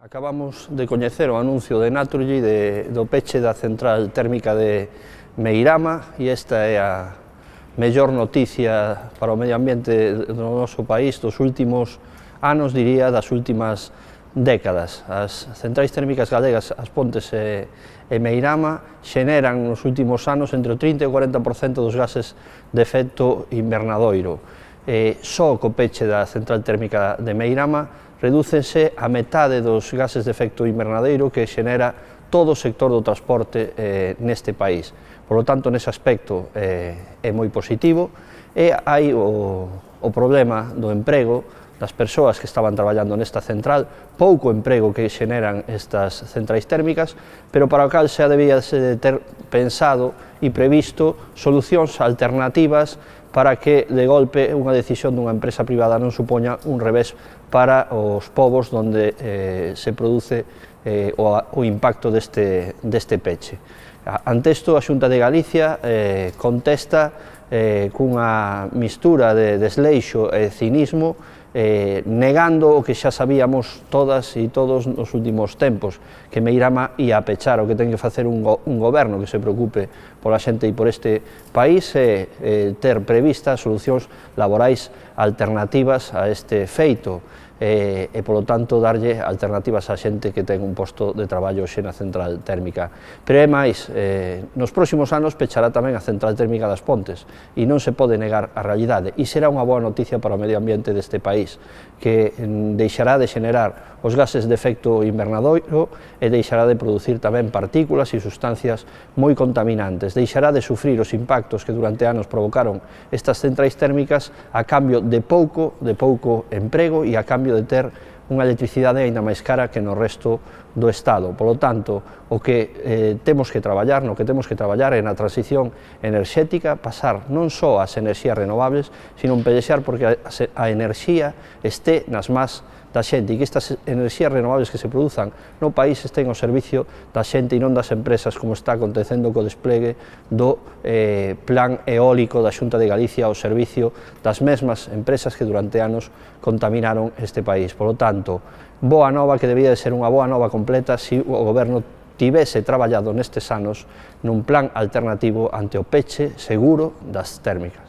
Acabamos de coñecer o anuncio de Naturgy do peche da central térmica de Meirama e esta é a mellor noticia para o medio ambiente do noso país dos últimos anos, diría, das últimas décadas. As centrais térmicas galegas, As Pontes e Meirama, xeneran nos últimos anos entre o 30 e o 40% dos gases de efecto invernadoiro. Só co peche da central térmica de Meirama redúcense a metade dos gases de efecto invernadeiro que xenera todo o sector do transporte neste país. Por lo tanto, nese aspecto é moi positivo e hai o problema do emprego das persoas que estaban traballando nesta central, pouco emprego que xeneran estas centrais térmicas, pero para o cal xa debía ter pensado e previsto solucións alternativas para que, de golpe, unha decisión dunha empresa privada non supoña un revés para os povos onde se produce o impacto deste peche. Ante isto, a Xunta de Galicia contesta cunha mistura de desleixo e cinismo, negando o que xa sabíamos todas e todos nos últimos tempos, que Meirama ia a pechar. O que ten que facer un goberno que se preocupe pola xente e por este país é ter previstas solucións laborais alternativas a este feito e, polo tanto, darlle alternativas á xente que ten un posto de traballo xe na central térmica. Pero é máis, nos próximos anos pechará tamén a central térmica das Pontes e non se pode negar a realidade, e será unha boa noticia para o medio ambiente deste país, que deixará de xenerar os gases de efecto invernadoiro e deixará de producir tamén partículas e sustancias moi contaminantes, deixará de sufrir os impactos que durante anos provocaron estas centrais térmicas a cambio de pouco emprego e a cambio de ter unha electricidade aínda máis cara que no resto do Estado. Por lo tanto, o que temos que traballar é na transición enerxética, pasar non só ás enerxías renovables, sino pelexar porque a enerxía este nas más da xente e que estas enerxías renovables que se produzan no país estén ao servicio da xente e non das empresas, como está acontecendo co desplegue do plan eólico da Xunta de Galicia ao servicio das mesmas empresas que durante anos contaminaron este país. Por lo tanto, boa nova, que debía de ser unha boa nova completa se o goberno tivese traballado nestes anos nun plan alternativo ante o peche seguro das térmicas.